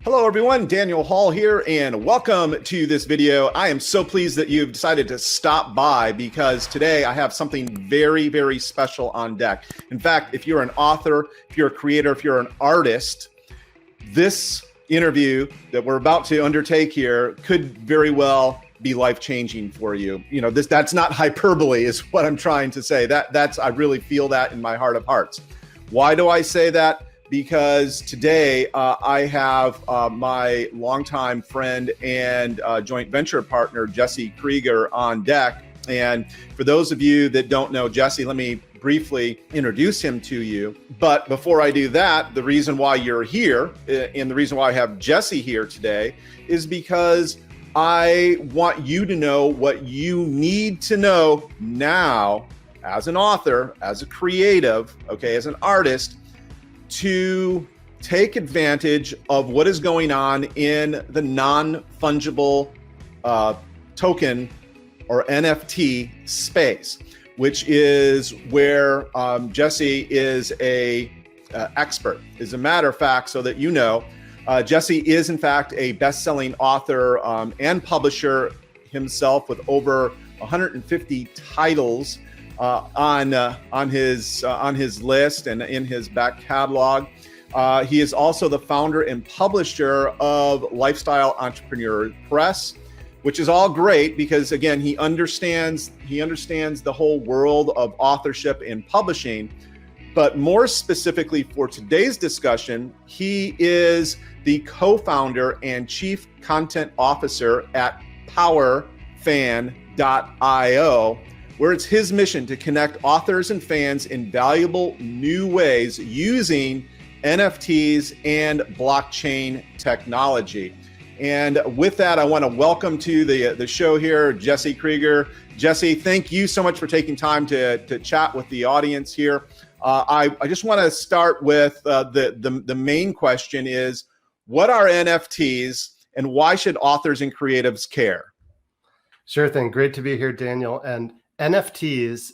Hello everyone, Daniel Hall here, and welcome to this video. I am so pleased that you've decided to stop by because today I have something very, very special on deck. In fact, if you're an author, if you're a creator, if you're an artist, this interview that we're about to undertake here could very well be life-changing for you. You know, that's not hyperbole is what I'm trying to say. I really feel that in my heart of hearts. Why do I say that? Because today I have my longtime friend and joint venture partner, Jesse Krieger, on deck. And for those of you that don't know Jesse, let me briefly introduce him to you. But before I do that, the reason why you're here and the reason why I have Jesse here today is because I want you to know what you need to know now as an author, as a creative, okay, as an artist, to take advantage of what is going on in the non-fungible token or NFT space, which is where Jesse is a expert. As a matter of fact, so that you know, Jesse is in fact a best-selling author and publisher himself with over 150 titles on his list and in his back catalog. He is also the founder and publisher of Lifestyle Entrepreneur Press, which is all great because again, he understands the whole world of authorship and publishing. But more specifically for today's discussion, he is the co-founder and chief content officer at PFAN.io, where it's his mission to connect authors and fans in valuable new ways using NFTs and blockchain technology. And with that, I want to welcome to the show here, Jesse Krieger. Jesse, thank you so much for taking time to chat with the audience here. I just want to start with the main question is, what are NFTs and why should authors and creatives care? Sure thing. Great to be here, Daniel. And NFTs,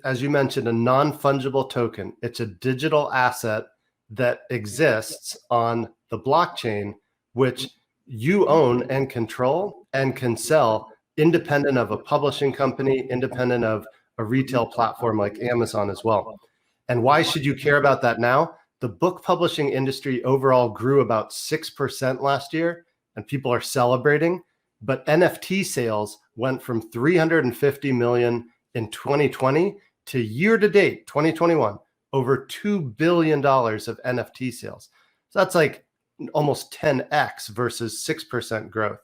as you mentioned, a non-fungible token. It's a digital asset that exists on the blockchain, which you own and control and can sell independent of a publishing company, independent of a retail platform like Amazon as well. And why should you care about that now? The book publishing industry overall grew about 6% last year, and people are celebrating. But NFT sales went from 350 million in 2020 to year to date, 2021, over $2 billion of NFT sales. So that's like almost 10x versus 6% growth.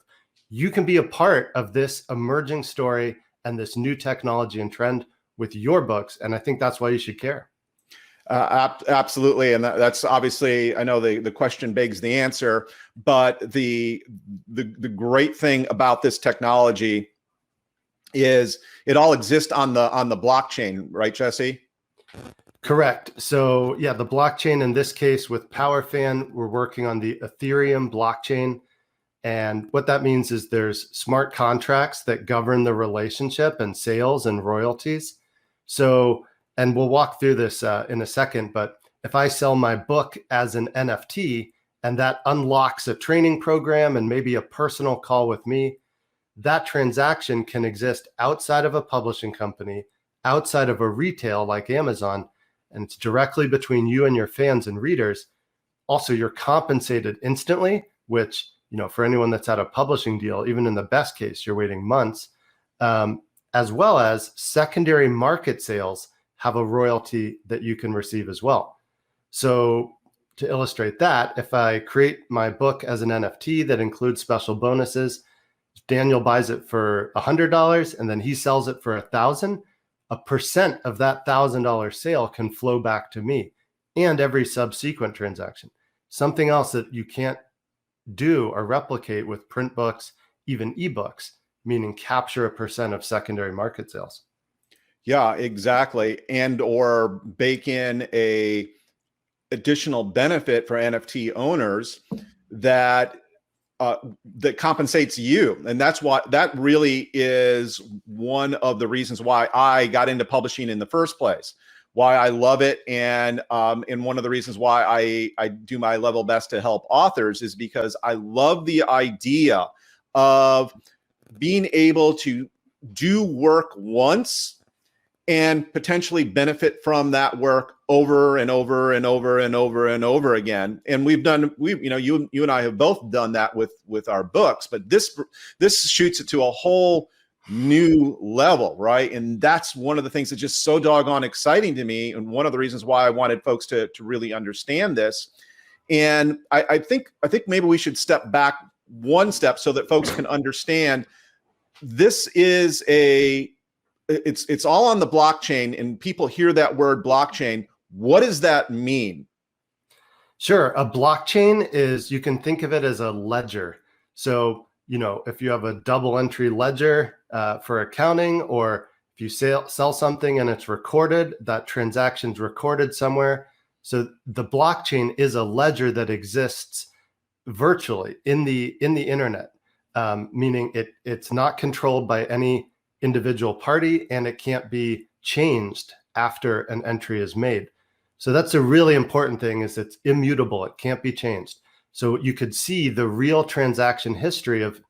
You can be a part of this emerging story and this new technology and trend with your books. And I think that's why you should care. Absolutely. And that's obviously, I know the question begs the answer, but the great thing about this technology is it all exists on the blockchain, right, Jesse? Correct. So yeah, the blockchain in this case with PFAN, we're working on the Ethereum blockchain. And what that means is there's smart contracts that govern the relationship and sales and royalties. So, and we'll walk through this in a second, but if I sell my book as an NFT and that unlocks a training program and maybe a personal call with me, that transaction can exist outside of a publishing company, outside of a retail like Amazon, and it's directly between you and your fans and readers. Also, you're compensated instantly, which, you know, for anyone that's at a publishing deal, even in the best case, you're waiting months, as well as secondary market sales have a royalty that you can receive as well. So to illustrate that, if I create my book as an NFT that includes special bonuses, Daniel buys it for $100 and then he sells it for $1,000, a percent of that $1,000 sale can flow back to me and every subsequent transaction. Something else that you can't do or replicate with print books, even ebooks, meaning capture a percent of secondary market sales. Yeah, exactly. And or bake in a additional benefit for NFT owners that that compensates you. And that really is one of the reasons why I got into publishing in the first place, why I love it. And one of the reasons why I do my level best to help authors is because I love the idea of being able to do work once and potentially benefit from that work over and over and over and over and over again. And you and I have both done that with our books, but this shoots it to a whole new level, right? And that's one of the things that's just so doggone exciting to me, and one of the reasons why I wanted folks to really understand this. And I think maybe we should step back one step so that folks can understand this is it's all on the blockchain, and people hear that word blockchain. What does that mean? Sure. A blockchain is, you can think of it as a ledger. So, if you have a double entry ledger for accounting, or if you sell something and it's recorded, that transaction's recorded somewhere. So the blockchain is a ledger that exists virtually in the internet, meaning it's not controlled by any individual party, and it can't be changed after an entry is made. So that's a really important thing, is it's immutable. It can't be changed. So you could see the real transaction history of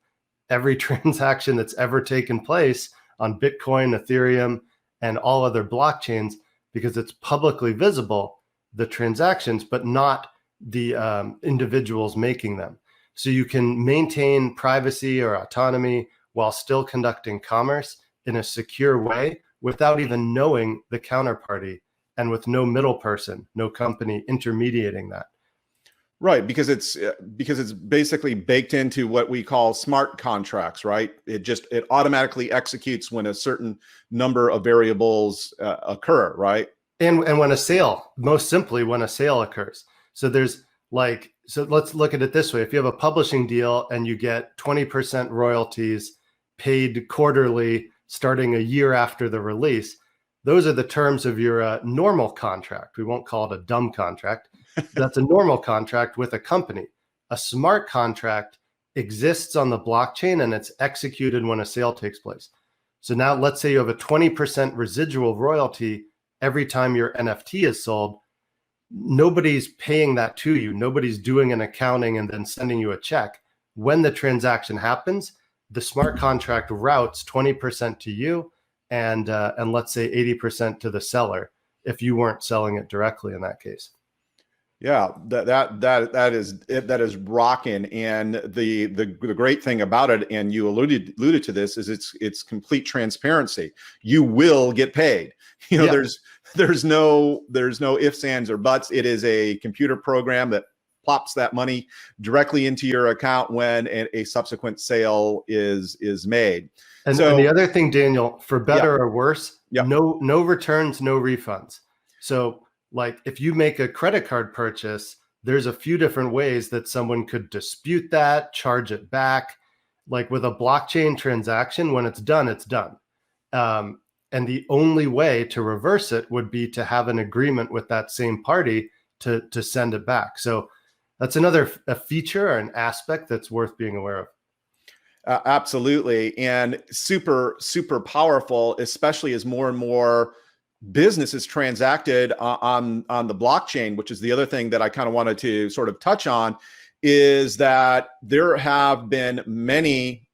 every transaction that's ever taken place on Bitcoin, Ethereum, and all other blockchains, because it's publicly visible, the transactions, but not the individuals making them. So you can maintain privacy or autonomy while still conducting commerce in a secure way without even knowing the counterparty, and with no middle person, no company intermediating that. Right, because it's basically baked into what we call smart contracts, right? It automatically executes when a certain number of variables occur, right? And when a sale, most simply, when a sale occurs. So let's look at it this way. If you have a publishing deal and you get 20% royalties paid quarterly starting a year after the release, those are the terms of your normal contract. We won't call it a dumb contract. That's a normal contract with a company. A smart contract exists on the blockchain, and it's executed when a sale takes place. So now let's say you have a 20% residual royalty every time your NFT is sold. Nobody's paying that to you. Nobody's doing an accounting and then sending you a check. When the transaction happens, the smart contract routes 20% to you, and let's say 80% to the seller, if you weren't selling it directly in that case. Yeah, that is rocking. And the great thing about it, and you alluded to this, is it's complete transparency. You will get paid. Yeah. There's no ifs, ands, or buts. It is a computer program that plops that money directly into your account when a subsequent sale is made. And the other thing, Daniel, for better or worse, yeah. no returns, no refunds. So like if you make a credit card purchase, there's a few different ways that someone could dispute that, charge it back. Like with a blockchain transaction, when it's done, it's done. And the only way to reverse it would be to have an agreement with that same party to send it back. So that's a feature or an aspect that's worth being aware of. Absolutely. And super, super powerful, especially as more and more business is transacted on the blockchain, which is the other thing that I kind of wanted to sort of touch on, is that there have been many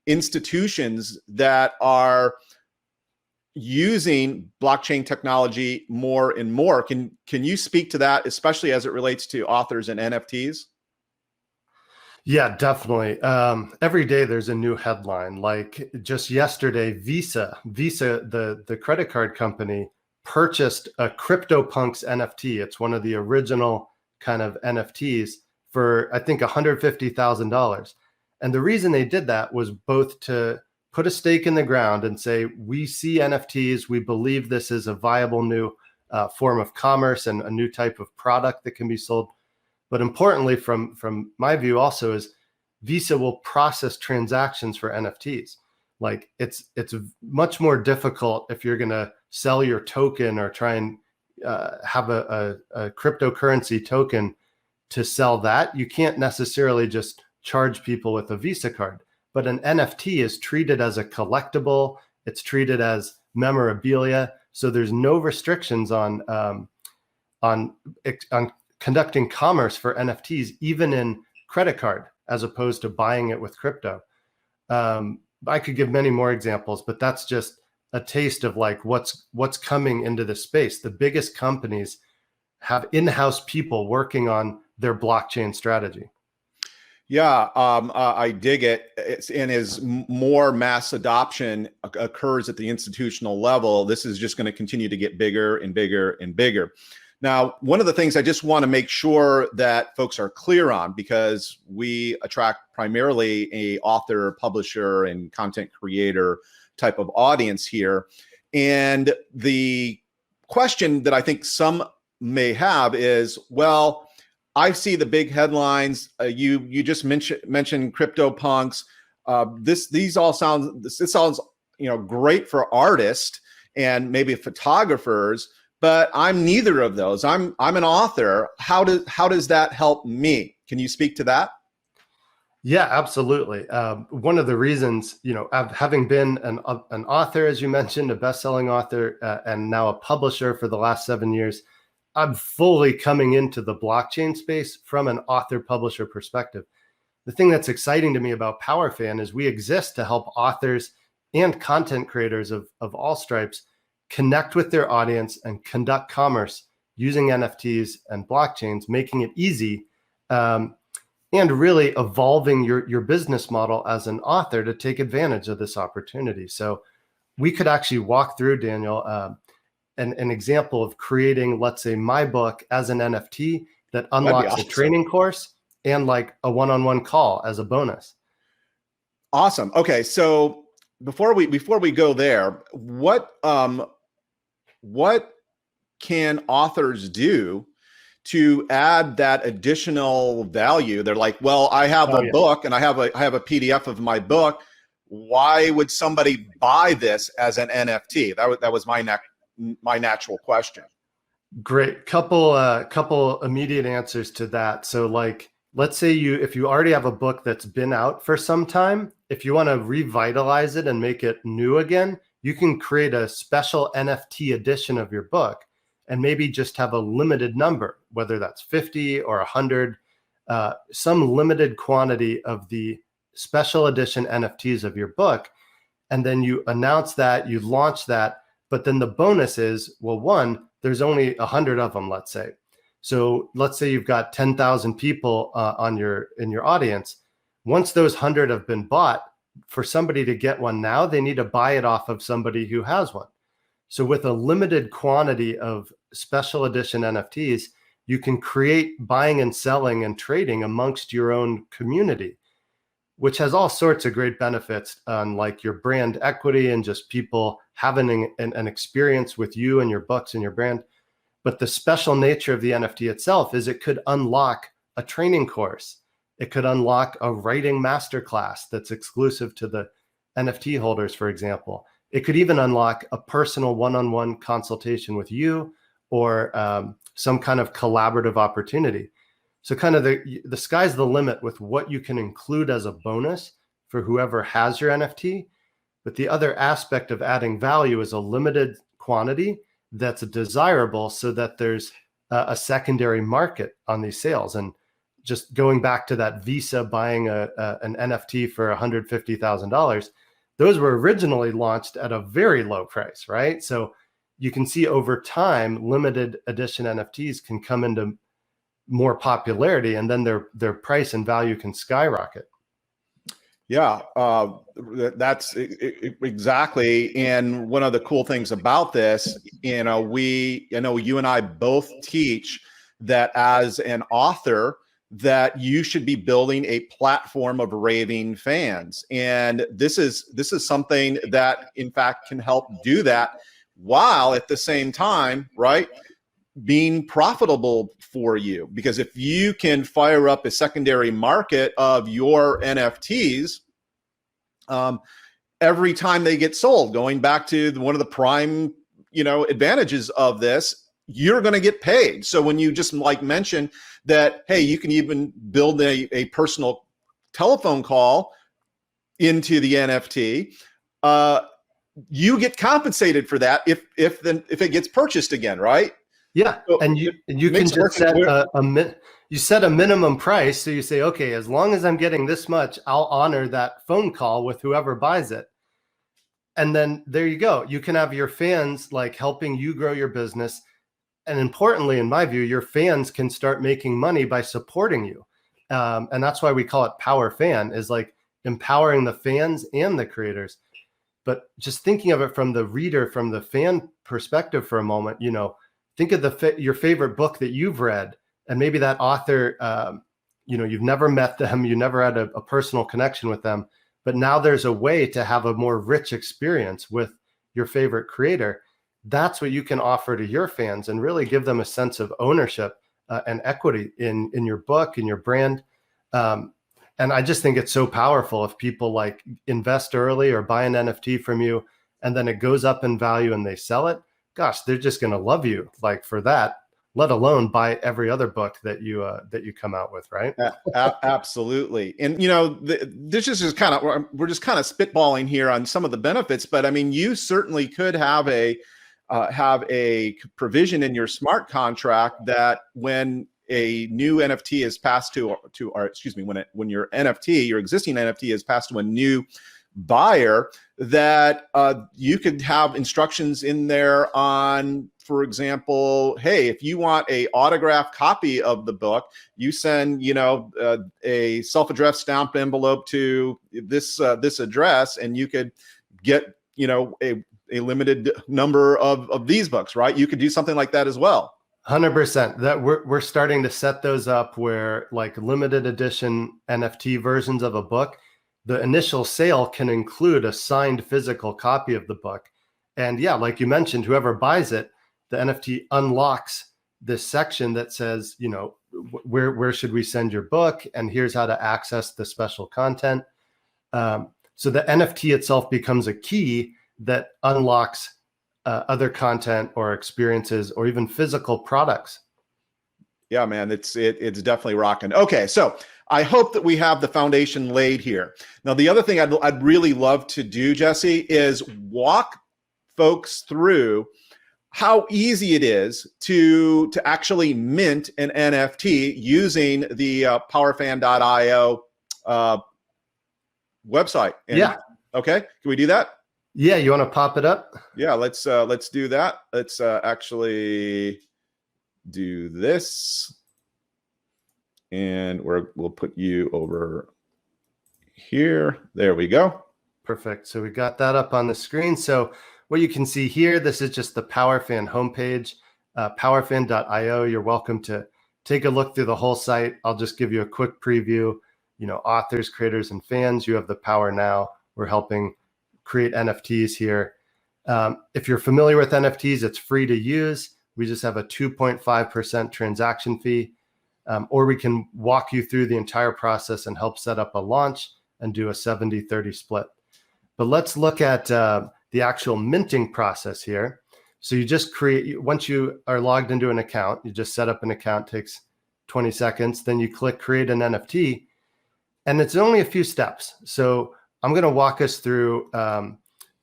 institutions that are using blockchain technology more and more. Can you speak to that, especially as it relates to authors and NFTs? Yeah, definitely. Every day there's a new headline. Like just yesterday, Visa, the credit card company, purchased a CryptoPunks NFT. It's one of the original kind of NFTs for, I think, $150,000. And the reason they did that was both to put a stake in the ground and say, we see NFTs, we believe this is a viable new form of commerce and a new type of product that can be sold. But importantly, from my view also, is Visa will process transactions for NFTs. Like it's much more difficult if you're going to sell your token or try and have a cryptocurrency token to sell that. You can't necessarily just charge people with a Visa card. But an NFT is treated as a collectible. It's treated as memorabilia. So there's no restrictions on conducting commerce for NFTs, even in credit card, as opposed to buying it with crypto. I could give many more examples, but that's just a taste of like what's coming into the space. The biggest companies have in-house people working on their blockchain strategy. Yeah, I dig it. And as more mass adoption occurs at the institutional level, this is just going to continue to get bigger and bigger and bigger. Now, one of the things I just want to make sure that folks are clear on, because we attract primarily a author, publisher, and content creator type of audience here. And the question that I think some may have is, well, I see the big headlines. You just mentioned CryptoPunks. This sounds great for artists and maybe photographers, but I'm neither of those. I'm an author. How does that help me? Can you speak to that? Yeah, absolutely. One of the reasons, having been an author, as you mentioned, a best-selling author, and now a publisher for the last 7 years, I'm fully coming into the blockchain space from an author-publisher perspective. The thing that's exciting to me about PowerFan is we exist to help authors and content creators of all stripes connect with their audience and conduct commerce using NFTs and blockchains, making it easy, and really evolving your business model as an author to take advantage of this opportunity. So we could actually walk through, Daniel, an example of creating, let's say, my book as an NFT that unlocks a training course and like a one-on-one call as a bonus. Awesome. Okay, so before we go there, what can authors do to add that additional value? They're like, well, I have a book and I have a PDF of my book. Why would somebody buy this as an NFT? That was my natural question. Great. Couple immediate answers to that. So like, let's say if you already have a book that's been out for some time, if you want to revitalize it and make it new again, you can create a special NFT edition of your book and maybe just have a limited number, whether that's 50 or 100, some limited quantity of the special edition NFTs of your book. And then you announce that, you launch that. But then the bonus is, well, one, there's only 100 of them, let's say. So let's say you've got 10,000 people in your audience. Once those 100 have been bought, for somebody to get one now, they need to buy it off of somebody who has one. So with a limited quantity of special edition NFTs, you can create buying and selling and trading amongst your own community, which has all sorts of great benefits on like your brand equity and just people having an experience with you and your books and your brand. But the special nature of the NFT itself is it could unlock a training course. It could unlock a writing masterclass that's exclusive to the NFT holders, for example. It could even unlock a personal one-on-one consultation with you or some kind of collaborative opportunity. So kind of the sky's the limit with what you can include as a bonus for whoever has your NFT. But the other aspect of adding value is a limited quantity that's desirable so that there's a secondary market on these sales. And just going back to that Visa buying an NFT for $150,000, those were originally launched at a very low price, right? So you can see over time, limited edition NFTs can come into more popularity, and then their price and value can skyrocket. Yeah, that's exactly. And one of the cool things about this, I know you and I both teach that as an author, that you should be building a platform of raving fans. And this is something that in fact can help do that while at the same time, right, being profitable for you. Because if you can fire up a secondary market of your NFTs, every time they get sold, going back to one of the prime, advantages of this, you're going to get paid. So when you just like mentioned that, hey, you can even build a personal telephone call into the NFT, you get compensated for that if it gets purchased again, right? Yeah, So and you can just set you set a minimum price. So you say, okay, as long as I'm getting this much, I'll honor that phone call with whoever buys it. And then there you go. You can have your fans like helping you grow your business. And importantly, in my view, your fans can start making money by supporting you. And that's why we call it Power Fan, is like empowering the fans and the creators. But just thinking of it from the reader, from the fan perspective for a moment, think of your favorite book that you've read, and maybe that author, you've never met them, you never had a personal connection with them, but now there's a way to have a more rich experience with your favorite creator. That's what you can offer to your fans and really give them a sense of ownership and equity in your book, in your brand. And I just think it's so powerful if people like invest early or buy an NFT from you, and then it goes up in value and they sell it. Gosh, they're just going to love you like for that, let alone buy every other book that you come out with, right? Absolutely. And this is just we're just kind of spitballing here on some of the benefits, but I mean, you certainly could have a provision in your smart contract that when a new NFT is passed when your NFT, your existing NFT is passed to a new buyer, that you could have instructions in there on, for example, hey, if you want a autographed copy of the book, you send a self-addressed stamped envelope to this address, and you could get a limited number of these books, right? You could do something like that as well. 100%. That we're starting to set those up where like limited edition NFT versions of a book, the initial sale can include a signed physical copy of the book. And yeah, like you mentioned, whoever buys it, the NFT unlocks this section that says, where should we send your book? And here's how to access the special content. So the NFT itself becomes a key that unlocks other content or experiences or even physical products. Yeah, man, it's definitely rocking. Okay, so I hope that we have the foundation laid here. Now, the other thing I'd really love to do, Jesse, is walk folks through how easy it is to actually mint an NFT using the powerfan.io website. Yeah. Okay, can we do that? Yeah, you want to pop it up? Yeah, let's do that. Let's actually do this, and we'll put you over here. There we go. Perfect. So we got that up on the screen. So what you can see here, this is just the PowerFan homepage, powerfan.io. You're welcome to take a look through the whole site. I'll just give you a quick preview. Authors, creators, and fans, you have the power now. We're helping create NFTs here. If you're familiar with NFTs, it's free to use. We just have a 2.5% transaction fee, or we can walk you through the entire process and help set up a launch and do a 70-30 split. But let's look at the actual minting process here. So you just once you are logged into an account, you just set up an account, takes 20 seconds. Then you click create an NFT, and it's only a few steps. So I'm going to walk us through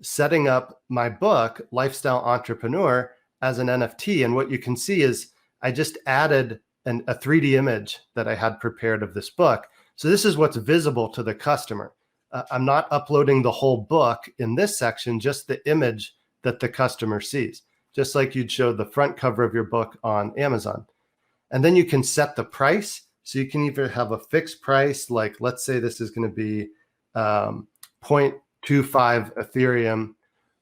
setting up my book, Lifestyle Entrepreneur, as an NFT. And what you can see is I just added a 3D image that I had prepared of this book. So this is what's visible to the customer. I'm not uploading the whole book in this section, just the image that the customer sees, just like you'd show the front cover of your book on Amazon. And then you can set the price. So you can either have a fixed price, like let's say this is going to be 0.25 Ethereum,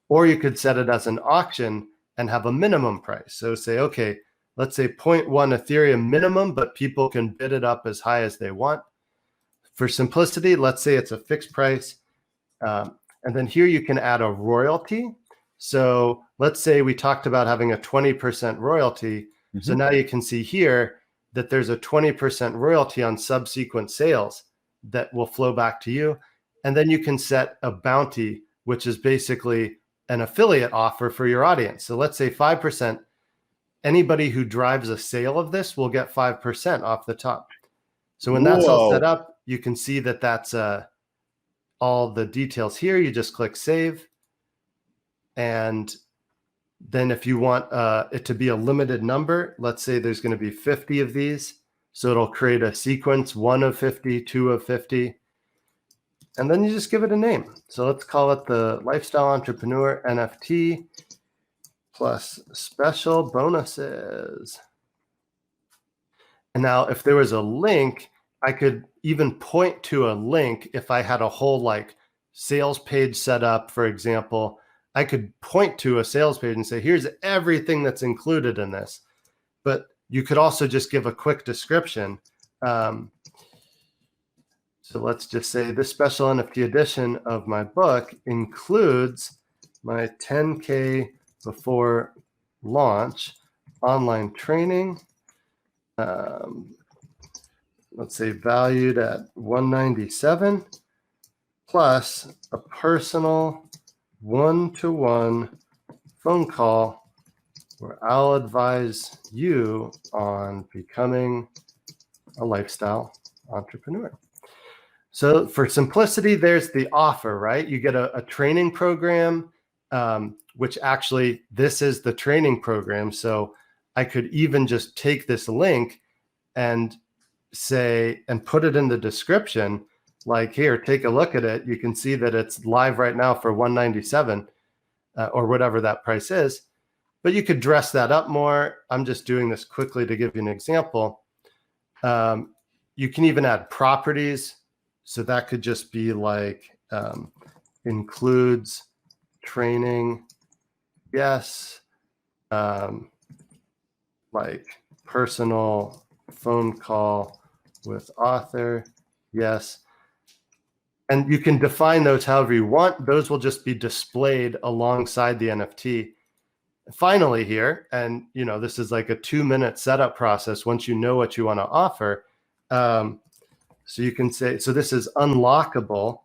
or you could set it as an auction and have a minimum price. So say, okay, let's say 0.1 Ethereum minimum, but people can bid it up as high as they want. For simplicity, let's say it's a fixed price. And then here you can add a royalty. So let's say we talked about having a 20% royalty. Mm-hmm. So now you can see here that there's a 20% royalty on subsequent sales that will flow back to you. And then you can set a bounty, which is basically an affiliate offer for your audience. So let's say 5%. Anybody who drives a sale of this will get 5% off the top. So when that's all set up, you can see that that's all the details here. You just click save. And then if you want it to be a limited number, let's say there's going to be 50 of these. So it'll create a sequence, 1 of 50, 2 of 50. And then you just give it a name. So let's call it the Lifestyle Entrepreneur NFT plus special bonuses. And now if there was a link, I could even point to a link. If I had a whole like sales page set up, for example, I could point to a sales page and say, here's everything that's included in this. But you could also just give a quick description. So let's just say this special NFT edition of my book includes my 10K before launch online training. Let's say valued at $197 plus a personal one-to-one phone call where I'll advise you on becoming a lifestyle entrepreneur. So for simplicity, there's the offer, right? You get a training program, which actually this is the training program. So I could even just take this link and say, and put it in the description, like, here, take a look at it. You can see that it's live right now for $197 or whatever that price is. But you could dress that up more. I'm just doing this quickly to give you an example. You can even add properties. So that could just be like includes training, yes, like personal phone call with author, yes. And you can define those however you want. Those will just be displayed alongside the NFT. Finally here, and this is like a 2-minute setup process once you know what you want to offer. So you can say, so this is unlockable.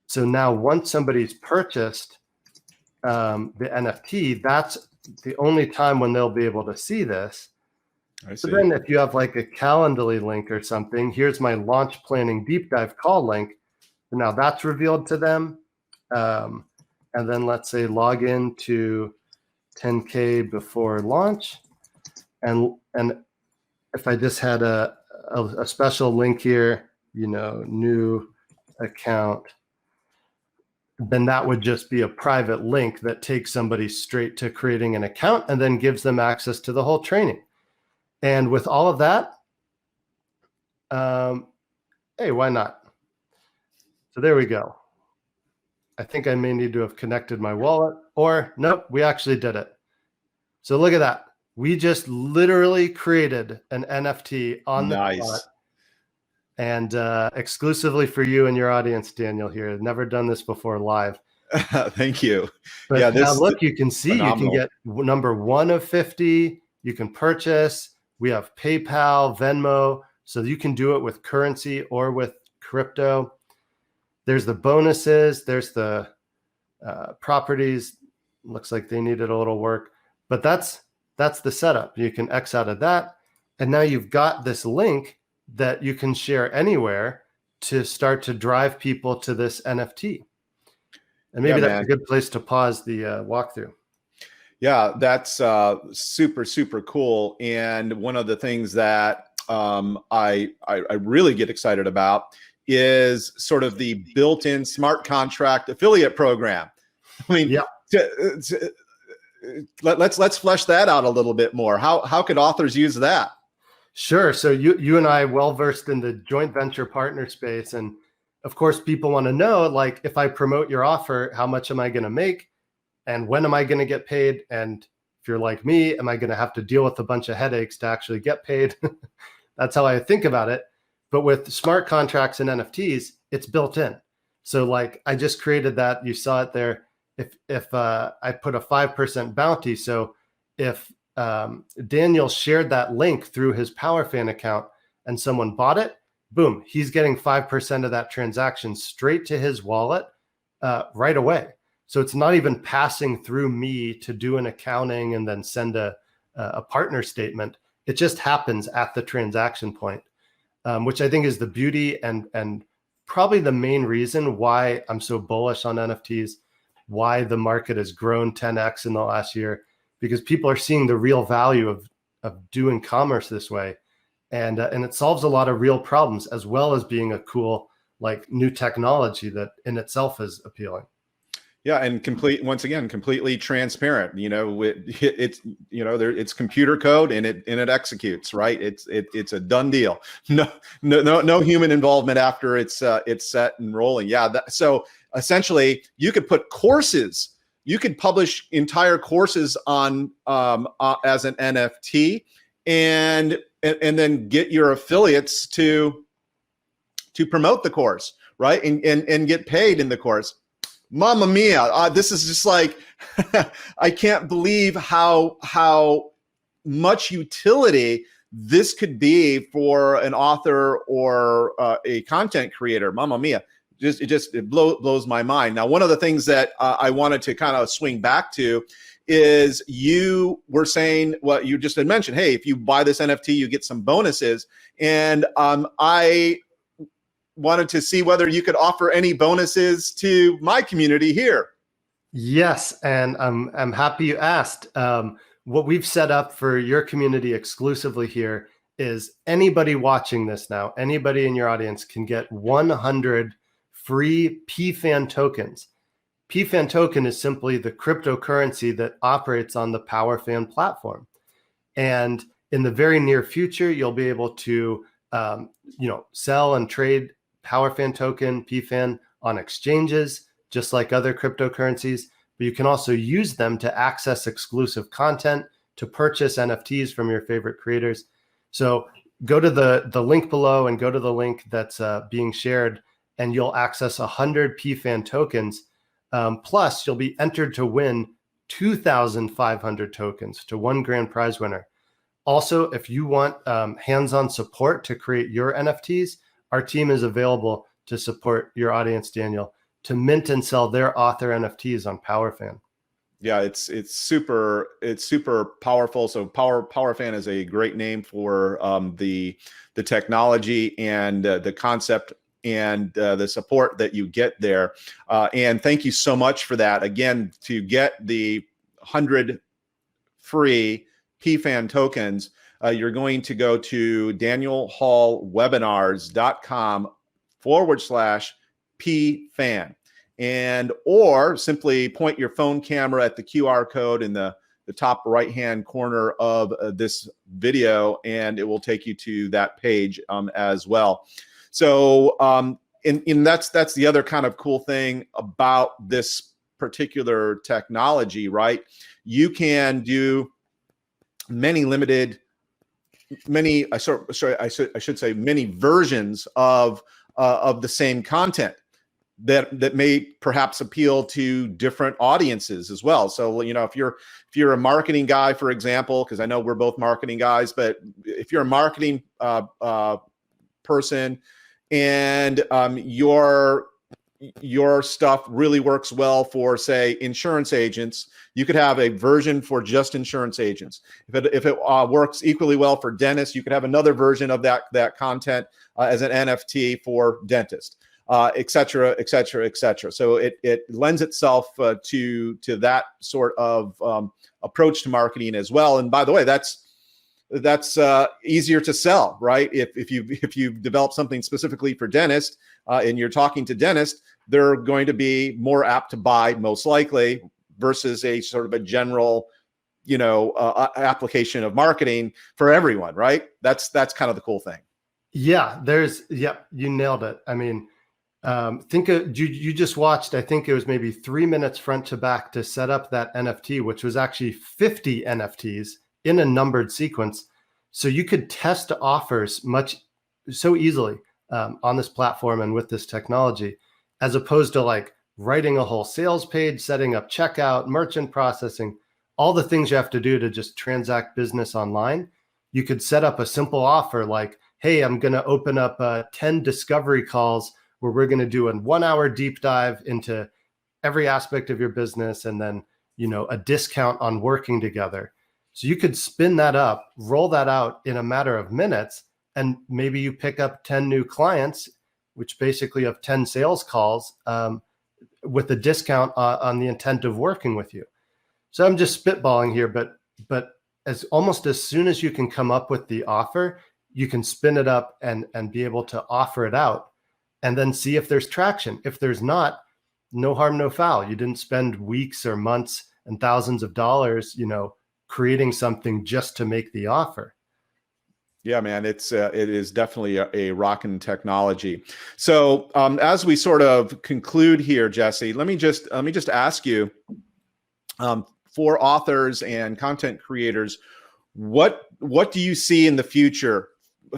So now once somebody's purchased the NFT, that's the only time when they'll be able to see this. I see. So then if you have like a Calendly link or something, here's my launch planning deep dive call link. And now that's revealed to them. And then let's say log in to 10K before launch. And if I just had a special link here, new account, then that would just be a private link that takes somebody straight to creating an account and then gives them access to the whole training. And with all of that, hey, why not? So there we go. I think I may need to have connected my wallet, or nope, we actually did it. So look at that. We just literally created an NFT on the spot, and exclusively for you and your audience, Daniel, here. I've never done this before live. Thank you. But yeah, now look, you can see phenomenal. You can get number 1 of 50. You can purchase. We have PayPal, Venmo. So you can do it with currency or with crypto. There's the bonuses. There's the properties. Looks like they needed a little work, but that's the setup. You can X out of that. And now you've got this link that you can share anywhere to start to drive people to this NFT. And maybe that's a good place to pause the walkthrough. Yeah, that's super, super cool. And one of the things that I really get excited about is sort of the built-in smart contract affiliate program. I mean, yeah. Let's flesh that out a little bit more. How could authors use that? Sure. So you and I well versed in the joint venture partner space, and of course, people want to know, like, if I promote your offer, how much am I going to make, and when am I going to get paid? And if you're like me, am I going to have to deal with a bunch of headaches to actually get paid? That's how I think about it. But with smart contracts and NFTs, it's built in. So like I just created that. You saw it there. If I put a 5% bounty, so if Daniel shared that link through his PowerFan account and someone bought it, boom, he's getting 5% of that transaction straight to his wallet right away. So it's not even passing through me to do an accounting and then send a partner statement. It just happens at the transaction point, which I think is the beauty and probably the main reason why I'm so bullish on NFTs. why the market has grown 10x in the last year, because people are seeing the real value of doing commerce this way. And it solves a lot of real problems, as well as being a cool, like, new technology that in itself is appealing. Yeah, and completely transparent. It's it's computer code, and it executes, right. It's a done deal. No human involvement after it's set and rolling. Yeah. So essentially, you could put courses. You could publish entire courses on as an NFT, and then get your affiliates to promote the course, right, and get paid in the course. Mamma mia! This is just like I can't believe how much utility this could be for an author or a content creator. Mamma mia! It blows my mind. Now, one of the things that I wanted to kind of swing back to is you were saying what you just had mentioned. Hey, if you buy this NFT, you get some bonuses, and I wanted to see whether you could offer any bonuses to my community here. Yes, and I'm happy you asked. What we've set up for your community exclusively here is anybody watching this now, anybody in your audience can get 100 free PFAN tokens. PFAN token is simply the cryptocurrency that operates on the PowerFan platform. And in the very near future, you'll be able to sell and trade PowerFan token, PFAN, on exchanges, just like other cryptocurrencies, but you can also use them to access exclusive content, to purchase NFTs from your favorite creators. So go to the link below and go to the link that's being shared, and you'll access 100 PFAN tokens. Plus, you'll be entered to win 2,500 tokens to one grand prize winner. Also, if you want hands-on support to create your NFTs, our team is available to support your audience, Daniel, to mint and sell their author NFTs on PowerFan. Yeah, it's super powerful. So PowerFan is a great name for the technology and the concept and the support that you get there. And thank you so much for that. Again, to get the 100 free PFAN tokens, you're going to go to danielhallwebinars.com/PFAN, or simply point your phone camera at the QR code in the top right-hand corner of this video, and it will take you to that page as well. So that's the other kind of cool thing about this particular technology, right? You can do many versions of the same content that may perhaps appeal to different audiences as well. So, if you're a marketing guy, for example, because I know we're both marketing guys, but if you're a marketing person and your stuff really works well for, say, insurance agents, you could have a version for just insurance agents. If it works equally well for dentists, you could have another version of that content as an NFT for dentists, et cetera, et cetera, et cetera. So it lends itself to that sort of approach to marketing as well. And by the way, that's easier to sell, right? If you've developed something specifically for dentists and you're talking to dentists, they're going to be more apt to buy, most likely, versus a sort of a general, application of marketing for everyone, right? That's kind of the cool thing. Yeah, you nailed it. I mean, you just watched, I think it was maybe 3 minutes front to back to set up that NFT, which was actually 50 NFTs in a numbered sequence. So you could test offers so easily on this platform and with this technology, as opposed to like writing a whole sales page, setting up checkout, merchant processing, all the things you have to do to just transact business online. You could set up a simple offer like, hey, I'm going to open up 10 discovery calls where we're going to do a 1-hour deep dive into every aspect of your business, and then, a discount on working together. So you could spin that up, roll that out in a matter of minutes, and maybe you pick up 10 new clients, which basically have 10 sales calls with a discount on the intent of working with you. So I'm just spitballing here, but almost as soon as you can come up with the offer, you can spin it up and be able to offer it out and then see if there's traction. If there's not, no harm, no foul. You didn't spend weeks or months and thousands of dollars, creating something just to make the offer. Yeah, man, it is definitely a rockin' technology. So as we sort of conclude here, Jesse, let me just ask you, for authors and content creators, what do you see in the future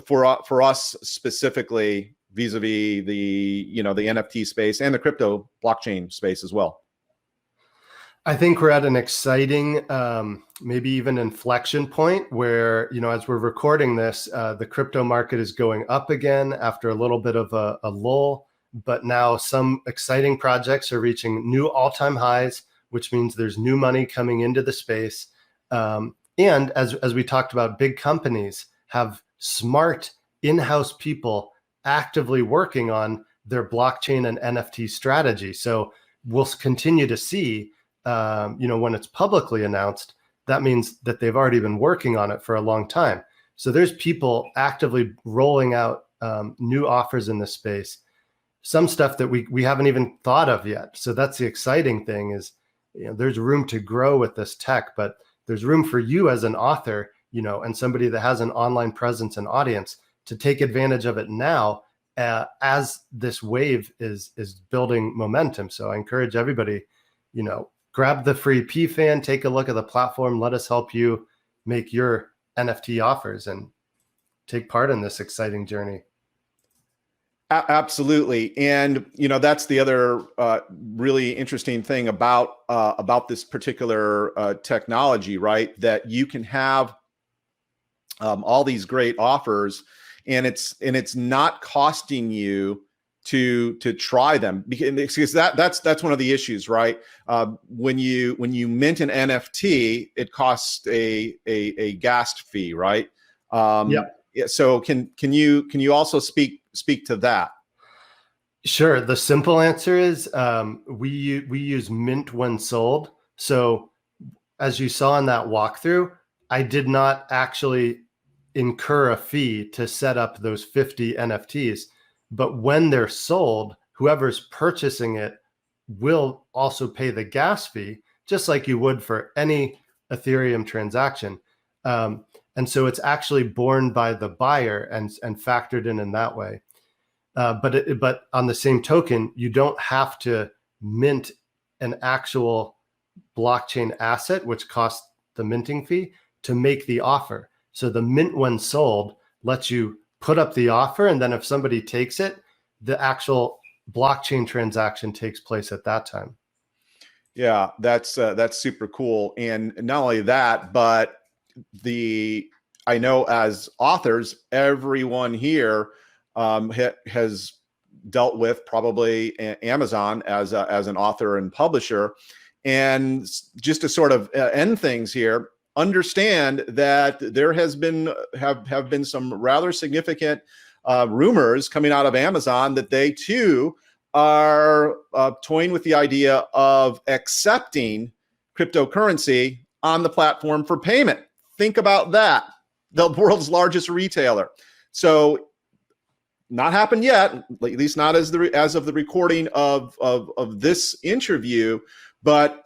for us specifically vis-a-vis the NFT space and the crypto blockchain space as well? I think we're at an exciting, maybe even inflection point where, as we're recording this, the crypto market is going up again after a little bit of a lull, but now some exciting projects are reaching new all-time highs, which means there's new money coming into the space. And as we talked about, big companies have smart in-house people actively working on their blockchain and NFT strategy. So we'll continue to see, when it's publicly announced, that means that they've already been working on it for a long time. So there's people actively rolling out new offers in this space, some stuff that we haven't even thought of yet. So that's the exciting thing is, there's room to grow with this tech, but there's room for you as an author, and somebody that has an online presence and audience to take advantage of it now as this wave is building momentum. So I encourage everybody, grab the free PFAN, take a look at the platform, let us help you make your NFT offers and take part in this exciting journey. Absolutely. And, that's the other really interesting thing about this particular technology, right? That you can have all these great offers and it's not costing you to try them, because that's one of the issues, right? When you mint an NFT, it costs a gas fee, right? Yeah. So can you also speak to that? Sure. The simple answer is we use mint when sold. So as you saw in that walkthrough, I did not actually incur a fee to set up those 50 NFTs. But when they're sold, whoever's purchasing it will also pay the gas fee, just like you would for any Ethereum transaction. And so it's actually borne by the buyer and factored in that way. But on the same token, you don't have to mint an actual blockchain asset, which costs the minting fee, to make the offer. So the mint when sold lets you put up the offer, and then if somebody takes it, the actual blockchain transaction takes place at that time. Yeah, that's super cool. And not only that, but I know as authors, everyone here has dealt with probably Amazon as an author and publisher. And just to sort of end things here, understand that there have been some rather significant rumors coming out of Amazon that they too are toying with the idea of accepting cryptocurrency on the platform for payment. Think about that. The world's largest retailer. So not happened yet, at least not as of the recording of this interview, but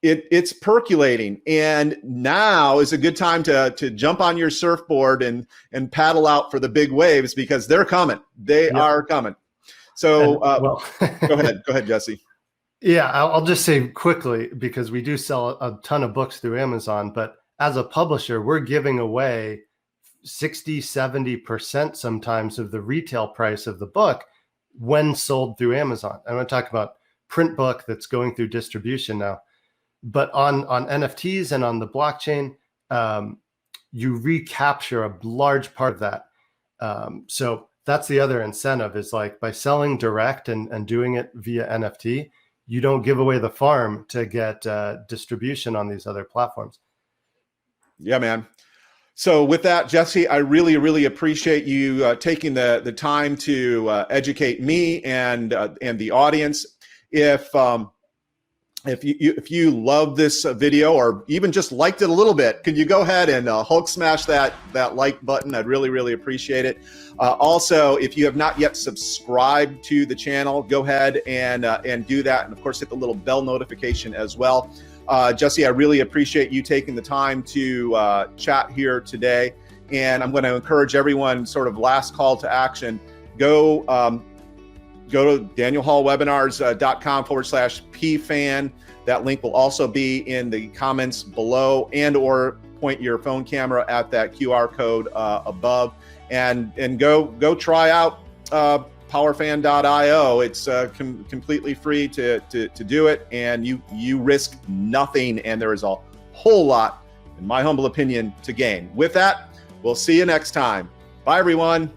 it's percolating. And now is a good time to jump on your surfboard and paddle out for the big waves, because they're coming. They are coming. So go ahead, Jesse. Yeah, I'll just say quickly, because we do sell a ton of books through Amazon, but as a publisher, we're giving away 60, 70% sometimes of the retail price of the book when sold through Amazon. I'm going to talk about print book that's going through distribution now. But on NFTs and on the blockchain, you recapture a large part of that. So that's the other incentive, is like by selling direct and doing it via NFT, you don't give away the farm to get distribution on these other platforms. Yeah, man. So with that, Jesse, I really, really appreciate you taking the time to educate me and the audience. If you love this video or even just liked it a little bit, can you go ahead and Hulk smash that like button? I'd really appreciate it. Also, if you have not yet subscribed to the channel, go ahead and do that, and of course hit the little bell notification as well. Jesse, I really appreciate you taking the time to chat here today, and I'm going to encourage everyone, sort of last call to action, go to danielhallwebinars.com/PFAN. That link will also be in the comments below, and or point your phone camera at that QR code above, and go try out powerfan.io. It's completely free to do it, and you risk nothing, and there is a whole lot, in my humble opinion, to gain. With that, we'll see you next time. Bye, everyone.